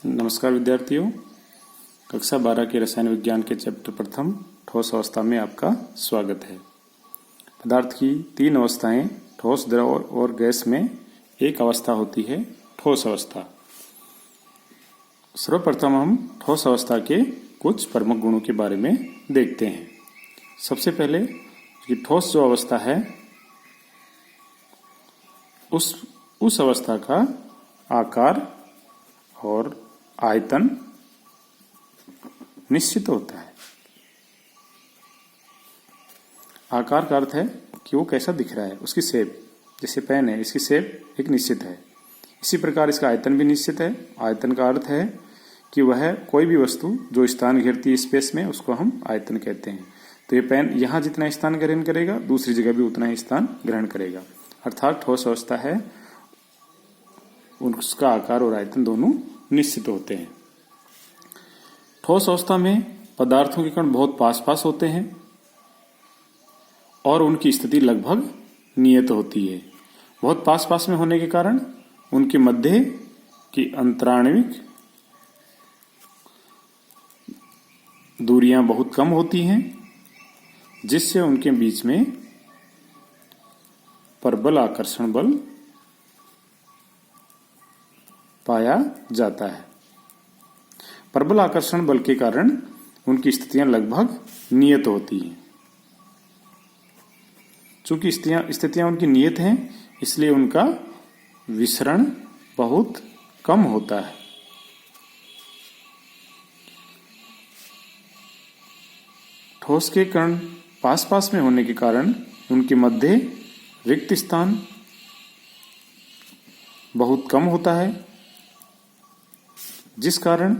नमस्कार विद्यार्थियों, कक्षा 12 के रसायन विज्ञान के चैप्टर प्रथम ठोस अवस्था में आपका स्वागत है। पदार्थ की तीन अवस्थाएं ठोस, द्रव और गैस में एक अवस्था होती है ठोस अवस्था। सर्वप्रथम हम ठोस अवस्था के कुछ प्रमुख गुणों के बारे में देखते हैं। सबसे पहले कि ठोस जो अवस्था है उस अवस्था का आकार और आयतन निश्चित होता है। आकार का अर्थ है कि वो कैसा दिख रहा है, उसकी शेप। जैसे पेन है, इसकी शेप एक निश्चित है। इसी प्रकार इसका आयतन भी निश्चित है। आयतन का अर्थ है कि वह कोई भी वस्तु जो स्थान घेरती है स्पेस में, उसको हम आयतन कहते हैं। तो ये पेन यहाँ जितना स्थान ग्रहण करेगा, दूसरी जगह भी उतना ही स्थान ग्रहण करेगा। अर्थात ठोस अवस्था है, उसका आकार और आयतन दोनों निश्चित होते हैं। ठोस अवस्था में पदार्थों के कण बहुत पास पास होते हैं और उनकी स्थिति लगभग नियत होती है। बहुत पास पास में होने के कारण उनके मध्य की अंतराणविक दूरियां बहुत कम होती हैं, जिससे उनके बीच में परबल आकर्षण बल पाया जाता है। परबल आकर्षण बल के कारण उनकी स्थितियां लगभग नियत होती हैं। चूंकि स्थितियां उनकी नियत हैं, इसलिए उनका विसरण बहुत कम होता है। ठोस के कण पास पास में होने के कारण उनके मध्य रिक्त स्थान बहुत कम होता है, जिस कारण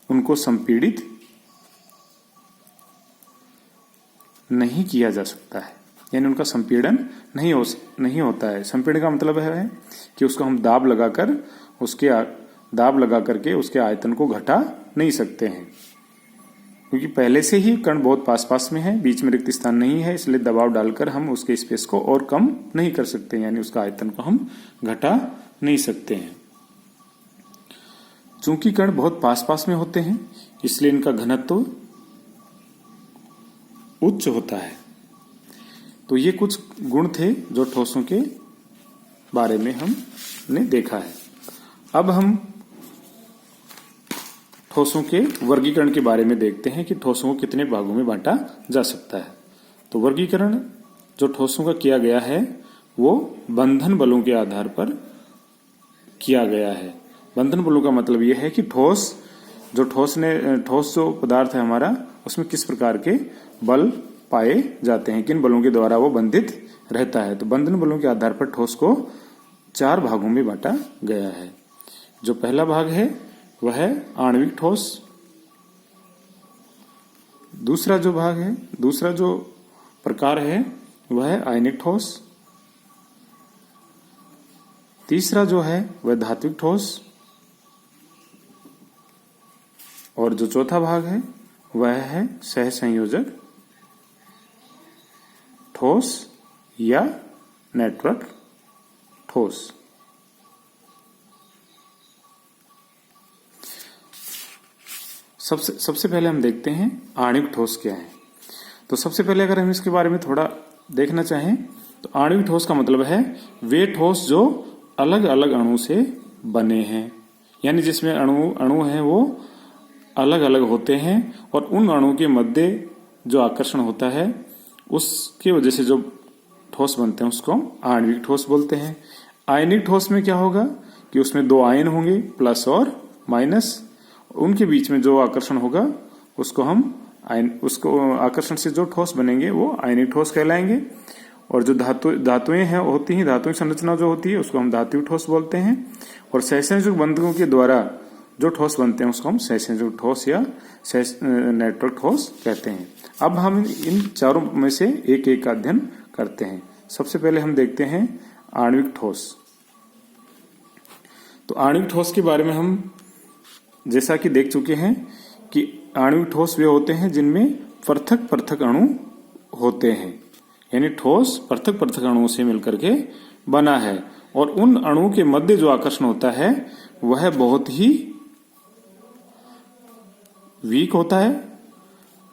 उनको संपीड़ित नहीं किया जा सकता है। यानी उनका संपीड़न नहीं होता है। संपीड़न का मतलब है कि उसको हम दाब लगा करके उसके आयतन को घटा नहीं सकते हैं, क्योंकि पहले से ही कण बहुत पास पास में है, बीच में रिक्त स्थान नहीं है। इसलिए दबाव डालकर हम उसके स्पेस को और कम नहीं कर सकते, यानी उसका आयतन को हम घटा नहीं सकते हैं। चूंकि कण बहुत पास पास में होते हैं, इसलिए इनका घनत्व उच्च होता है। तो ये कुछ गुण थे जो ठोसों के बारे में हमने देखा है। अब हम ठोसों के वर्गीकरण के बारे में देखते हैं कि ठोसों को कितने भागों में बांटा जा सकता है। तो वर्गीकरण जो ठोसों का किया गया है वो बंधन बलों के आधार पर किया गया है। बंधन बलों का मतलब यह है कि ठोस जो पदार्थ है हमारा, उसमें किस प्रकार के बल पाए जाते हैं, किन बलों के द्वारा वो बंधित रहता है। तो बंधन बलों के आधार पर ठोस को 4 भागों में बांटा गया है। जो पहला भाग है वह है आणविक ठोस। दूसरा जो प्रकार है वह है आयनिक ठोस। तीसरा जो है वह धात्विक ठोस। और जो चौथा भाग है वह है सहसंयोजक ठोस या नेटवर्क ठोस। सबसे पहले हम देखते हैं आणविक ठोस क्या है। तो सबसे पहले अगर हम इसके बारे में थोड़ा देखना चाहें तो आणविक ठोस का मतलब है वे ठोस जो अलग अलग अणु से बने हैं, यानी जिसमें अणु हैं वो अलग अलग होते हैं और उन अणुओं के मध्य जो आकर्षण होता है उसकी वजह से जो ठोस बनते हैं उसको हम आणविक ठोस बोलते हैं। आयनिक ठोस में क्या होगा कि उसमें 2 आयन होंगे, प्लस और माइनस। उनके बीच में जो आकर्षण होगा उसको आकर्षण से जो ठोस बनेंगे वो आयनिक ठोस कहलाएंगे। और जो धातुएं होती हैं, धातुओं की संरचना जो होती है उसको हम धात्विक ठोस बोलते हैं। और सहसंयोजक बंधकों के द्वारा जो ठोस बनते हैं उसको हम सहसंयोजक ठोस या नेटवर्क ठोस कहते हैं। अब हम इन चारों में से एक एक का अध्ययन करते हैं। सबसे पहले हम देखते हैं आणविक ठोस। तो आणविक ठोस के बारे में हम जैसा कि देख चुके हैं कि आणविक ठोस वे होते हैं जिनमें पृथक पृथक अणु होते हैं, यानी ठोस पृथक पृथक अणुओं से मिलकर के बना है और उन अणुओं के मध्य जो आकर्षण होता है वह बहुत ही वीक होता है,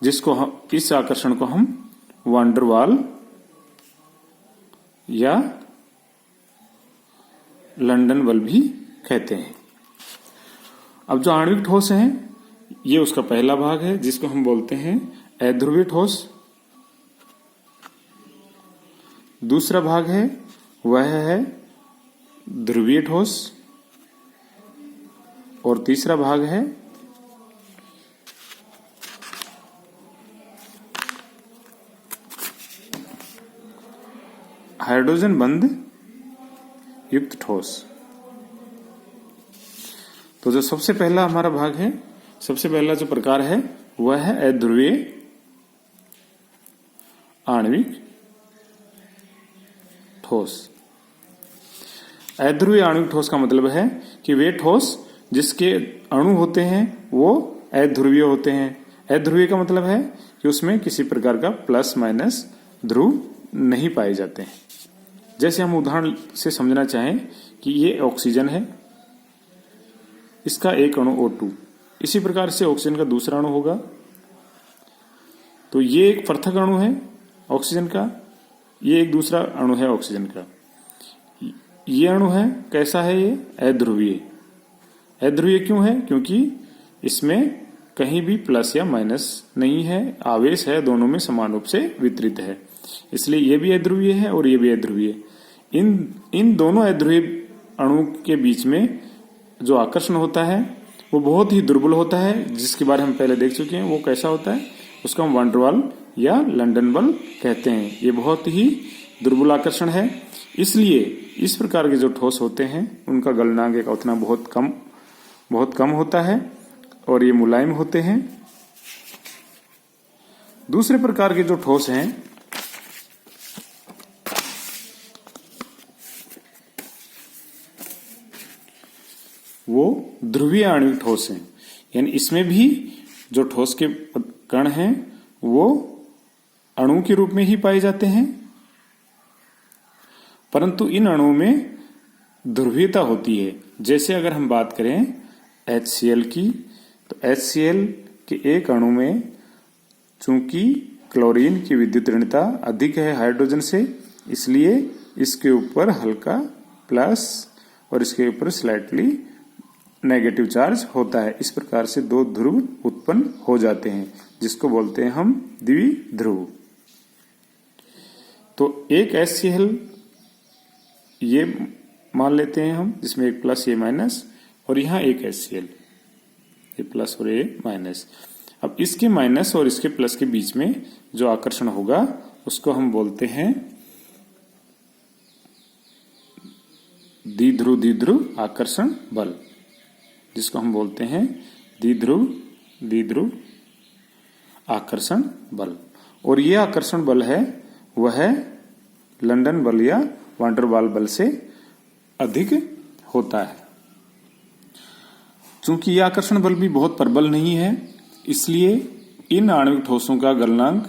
जिसको हम इस आकर्षण को हम वान डर वाल या लंदन बल भी कहते हैं। अब जो आणविक ठोस है ये उसका पहला भाग है, जिसको हम बोलते हैं अध्रुवीय ठोस। दूसरा भाग है वह है ध्रुवीय ठोस, और तीसरा भाग है हाइड्रोजन बंध युक्त ठोस। तो जो सबसे पहला हमारा भाग है, सबसे पहला जो प्रकार है वह है अध्रुवीय आणविक ठोस। अध्रुवीय आणविक ठोस का मतलब है कि वे ठोस जिसके अणु होते हैं वो अध्रुवीय होते हैं। अध्रुवीय का मतलब है कि उसमें किसी प्रकार का प्लस माइनस ध्रुव नहीं पाए जाते हैं। जैसे हम उदाहरण से समझना चाहें कि ये ऑक्सीजन है, इसका एक अणु O2, इसी प्रकार से ऑक्सीजन का दूसरा अणु होगा। तो ये एक पृथक अणु है ऑक्सीजन का, ये एक दूसरा अणु है ऑक्सीजन का। ये अणु है, कैसा है ये? अध्रुवीय। अध्रुवीय क्यों है? क्योंकि इसमें कहीं भी प्लस या माइनस नहीं है, आवेश है दोनों में समान रूप से वितरित है, इसलिए ये भी अध्रुवीय है और ये भी अध्रुवीय। इन दोनों अध्रुवीय अणु के बीच में जो आकर्षण होता है वो बहुत ही दुर्बल होता है, जिसके बारे में हम पहले देख चुके हैं। वो कैसा होता है? उसको हम वान डर वाल या लंदन बल कहते हैं। ये बहुत ही दुर्बल आकर्षण है, इसलिए इस प्रकार के जो ठोस होते हैं उनका गलनांक का उतना बहुत कम होता है और ये मुलायम होते हैं। दूसरे प्रकार के जो ठोस हैं वो ध्रुवीय आणविक ठोस हैं, यानी इसमें भी जो ठोस के कण हैं वो अणु के रूप में ही पाए जाते हैं, परंतु इन अणुओं में ध्रुवीयता होती है। जैसे अगर हम बात करें HCl की, तो HCl के एक अणु में चूंकि क्लोरीन की विद्युत ऋणता अधिक है हाइड्रोजन से, इसलिए इसके ऊपर हल्का प्लस और इसके ऊपर स्लाइटली नेगेटिव चार्ज होता है। इस प्रकार से दो ध्रुव उत्पन्न हो जाते हैं, जिसको बोलते हैं हम द्विध्रुव। तो एक HCl ये मान लेते हैं हम, जिसमें एक प्लस ये माइनस, और यहां एक HCl, ये प्लस और ये माइनस। अब इसके माइनस और इसके प्लस के बीच में जो आकर्षण होगा उसको हम बोलते हैं द्विध्रुव आकर्षण बल, जिसको हम बोलते हैं द्विध्रुव आकर्षण बल। और ये आकर्षण बल है वह लंदन बल या वान डर वाल बल से अधिक होता है। चूंकि यह आकर्षण बल भी बहुत प्रबल नहीं है, इसलिए इन आणविक ठोसों का गलनांक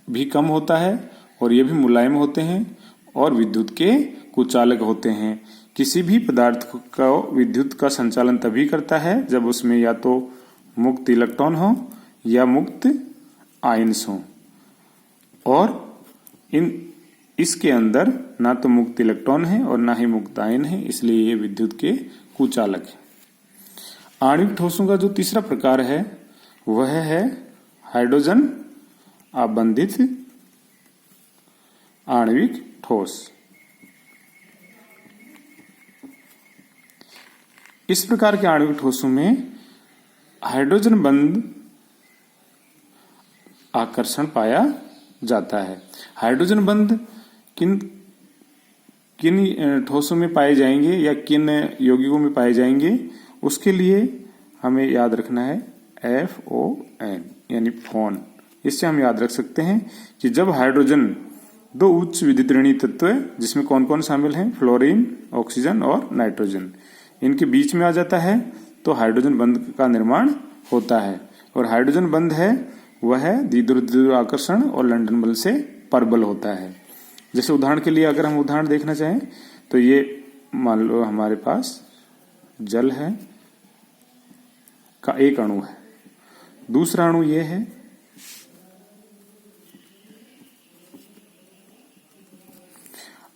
भी कम होता है और ये भी मुलायम होते हैं और विद्युत के कुचालक होते हैं। किसी भी पदार्थ का विद्युत का संचालन तभी करता है जब उसमें या तो मुक्त इलेक्ट्रॉन हो या मुक्त आयन्स हो, और इसके अंदर ना तो मुक्त इलेक्ट्रॉन है और ना ही मुक्त आयन है, इसलिए ये विद्युत के कुचालक है। आणविक ठोसों का जो तीसरा प्रकार है वह है हाइड्रोजन आबंधित आणविक ठोस। इस प्रकार के आणविक ठोसों में हाइड्रोजन बंध आकर्षण पाया जाता है। हाइड्रोजन बंध किन ठोसों में पाए जाएंगे या किन यौगिकों में पाए जाएंगे, उसके लिए हमें याद रखना है FON यानी फोन। इससे हम याद रख सकते हैं कि जब हाइड्रोजन दो उच्च विद्युतऋणी तत्व जिसमें कौन कौन शामिल हैं, फ्लोरीन, ऑक्सीजन और नाइट्रोजन, इनके बीच में आ जाता है तो हाइड्रोजन बंध का निर्माण होता है। और हाइड्रोजन बंध है वह द्विध्रुव आकर्षण और लंदन बल से प्रबल होता है। जैसे उदाहरण के लिए अगर हम उदाहरण देखना चाहें तो ये मान लो हमारे पास जल है का एक अणु है, दूसरा अणु ये है,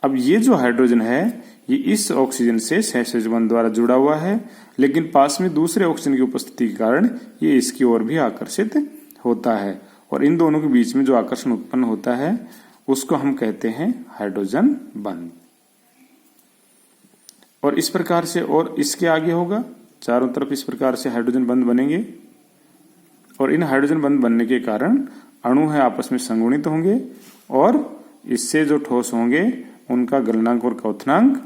अब ये जो हाइड्रोजन है ये इस ऑक्सीजन से सहसंयोजक बंध द्वारा जुड़ा हुआ है, लेकिन पास में दूसरे ऑक्सीजन की उपस्थिति के कारण ये इसकी ओर भी आकर्षित होता है, और इन दोनों के बीच में जो आकर्षण उत्पन्न होता है उसको हम कहते हैं हाइड्रोजन बंध। और इस प्रकार से, और इसके आगे होगा, चारों तरफ इस प्रकार से हाइड्रोजन बंध बनेंगे, और इन हाइड्रोजन बंध बनने के कारण अणु है आपस में संगुणित होंगे, और इससे जो ठोस होंगे उनका गलनांक और क्वथनांक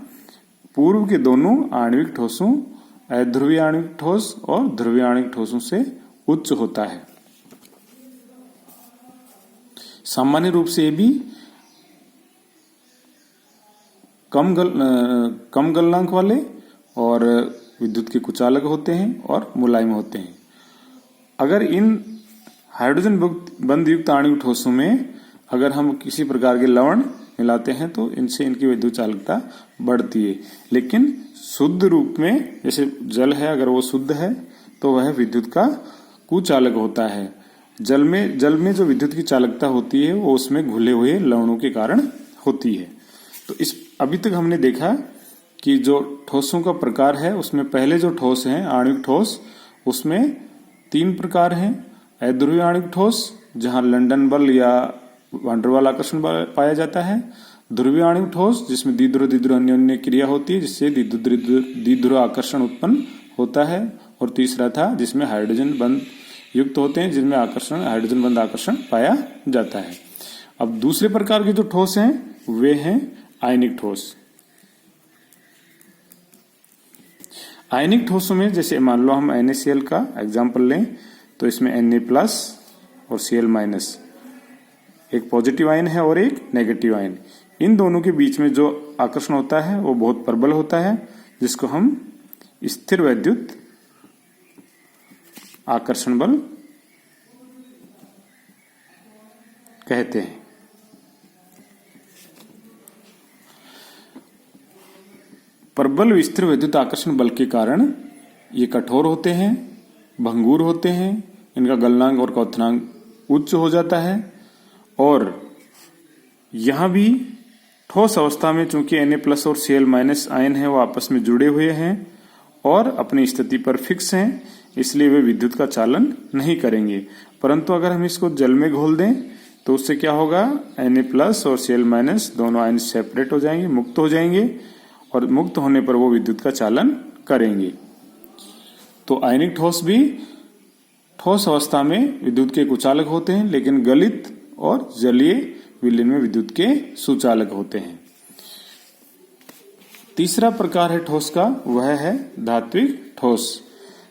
पूर्व के दोनों आणविक ठोसों, अध्रुवीय आणविक ठोस और ध्रुवीय आणविक ठोसों से उच्च होता है। सामान्य रूप से ये भी कम गलनांक वाले और विद्युत के कुचालक होते हैं और मुलायम होते हैं। अगर इन हाइड्रोजन बंध युक्त आणविक ठोसों में अगर हम किसी प्रकार के लवण मिलाते हैं तो इनसे इनकी विद्युत चालकता बढ़ती है, लेकिन शुद्ध रूप में जैसे जल है, अगर वो शुद्ध है तो वह विद्युत का कुचालक होता है। जल में जो विद्युत की चालकता होती है वो उसमें घुले हुए लवणों के कारण होती है। तो इस अभी तक हमने देखा कि जो ठोसों का प्रकार है उसमें पहले जो ठोस हैं आणविक ठोस, उसमें 3 प्रकार हैं। अध्रुवीय आणविक ठोस जहां लंदन बल या वांडरवाल आकर्षण बल पाया जाता है, ध्रुवीय आणविक ठोस जिसमें द्विध्रुव अन्योन्य क्रिया होती है जिससे द्विध्रुव आकर्षण उत्पन्न होता है, और तीसरा था जिसमें हाइड्रोजन बंध युक्त होते हैं जिनमें आकर्षण हाइड्रोजन बंध आकर्षण पाया जाता है। अब दूसरे प्रकार के जो ठोस हैं वे हैं आयनिक ठोस। आयनिक ठोसों में जैसे मान लो हम NaCl का एग्जाम्पल लें तो इसमें Na+ और Cl- एक पॉजिटिव आयन है और एक नेगेटिव आयन। इन दोनों के बीच में जो आकर्षण होता है वो बहुत प्रबल होता है, जिसको हम स्थिर वैद्युत आकर्षण बल कहते हैं। प्रबल स्थिर वैद्युत आकर्षण बल के कारण ये कठोर होते हैं, भंगुर होते हैं, इनका गलनांक और क्वथनांक उच्च हो जाता है, और यहां भी ठोस अवस्था में चूंकि Na+ और Cl- आयन है वो आपस में जुड़े हुए हैं और अपनी स्थिति पर फिक्स हैं, इसलिए वे विद्युत का चालन नहीं करेंगे। परंतु अगर हम इसको जल में घोल दें तो उससे क्या होगा, Na+ और Cl- दोनों आयन सेपरेट हो जाएंगे, मुक्त हो जाएंगे, और मुक्त होने पर वो विद्युत का चालन करेंगे। तो आयनिक ठोस भी ठोस अवस्था में विद्युत के कुचालक होते हैं, लेकिन गलित और जलीय विलयन में विद्युत के सुचालक होते हैं। तीसरा प्रकार है ठोस का, वह है धात्विक ठोस।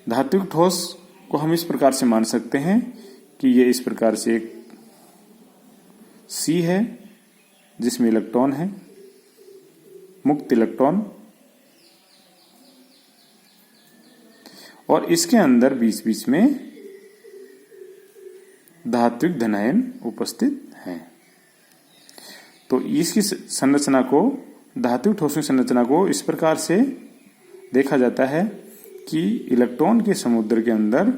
धात्विक ठोस को हम इस प्रकार से मान सकते हैं कि ये इस प्रकार से एक C है जिसमें इलेक्ट्रॉन है, मुक्त इलेक्ट्रॉन, और इसके अंदर बीच बीच में धात्विक धनायन उपस्थित हैं। तो इसकी संरचना को, धात्विक ठोसों की संरचना को इस प्रकार से देखा जाता है कि इलेक्ट्रॉन के समुद्र के अंदर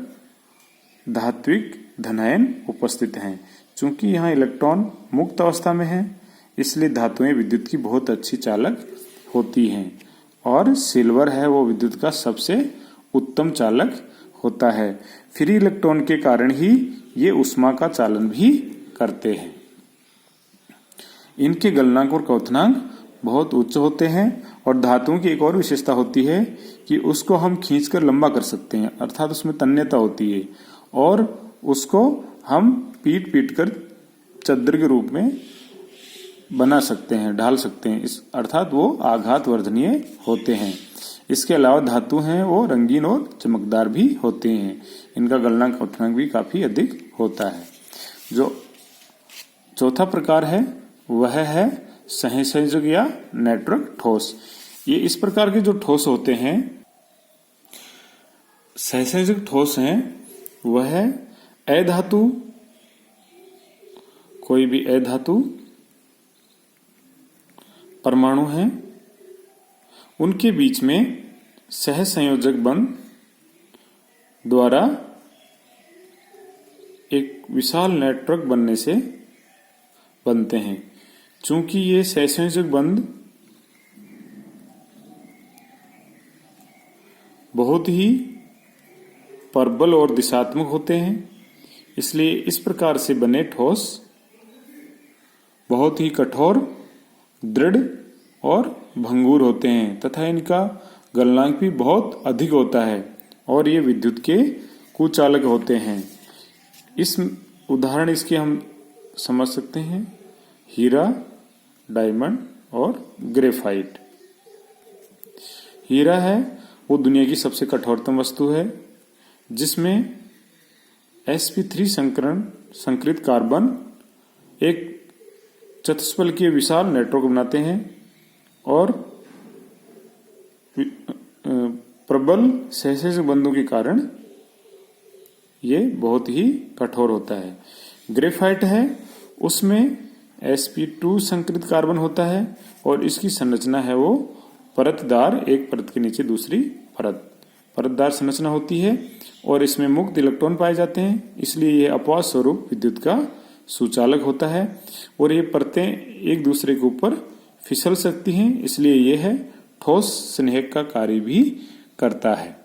धात्विक धनायन उपस्थित हैं। चूंकि यहाँ इलेक्ट्रॉन मुक्त अवस्था में है इसलिए धातुएं विद्युत की बहुत अच्छी चालक होती हैं, और सिल्वर है वो विद्युत का सबसे उत्तम चालक होता है। फ्री इलेक्ट्रॉन के कारण ही ये उष्मा का चालन भी करते हैं। इनके गलनांक और क्वथनांक बहुत उच्च होते हैं, और धातुओं की एक और विशेषता होती है कि उसको हम खींचकर लंबा कर सकते हैं, अर्थात उसमें तन्यता होती है, और उसको हम पीट पीट कर चद्दर के रूप में बना सकते हैं, ढाल सकते हैं, इस अर्थात वो आघात वर्धनीय होते हैं। इसके अलावा धातु हैं वो रंगीन और चमकदार भी होते हैं, इनका गलनांक क्वथनांक भी काफी अधिक होता है। जो चौथा प्रकार है वह है सहसंयोजक या नेटवर्क ठोस। ये इस प्रकार के जो ठोस होते हैं, सहसंयोजक ठोस हैं, वह अधातु, कोई भी अधातु परमाणु है उनके बीच में सहसंयोजक बंध द्वारा एक विशाल नेटवर्क बनने से बनते हैं। चूंकि ये सहसंयोजक बंध बहुत ही प्रबल और दिशात्मक होते हैं, इसलिए इस प्रकार से बने ठोस बहुत ही कठोर, दृढ़ और भंगुर होते हैं तथा इनका गलनांक भी बहुत अधिक होता है और ये विद्युत के कुचालक होते हैं। इस उदाहरण इसके हम समझ सकते हैं हीरा, डायमंड और ग्रेफाइट। हीरा है वो दुनिया की सबसे कठोरतम वस्तु है जिसमें sp3 संकरित कार्बन एक चतुष्फलकीय विशाल नेटवर्क बनाते हैं और प्रबल सहसंयोजक बंधों के कारण ये बहुत ही कठोर होता है। ग्रेफाइट है उसमें sp2 संकरित कार्बन होता है और इसकी संरचना है वो परतदार, एक परत के नीचे दूसरी परतदार संरचना होती है और इसमें मुक्त इलेक्ट्रॉन पाए जाते हैं, इसलिए यह अपवाद स्वरूप विद्युत का सुचालक होता है और ये परतें एक दूसरे के ऊपर फिसल सकती हैं, इसलिए यह ठोस स्नेहक का कार्य भी करता है।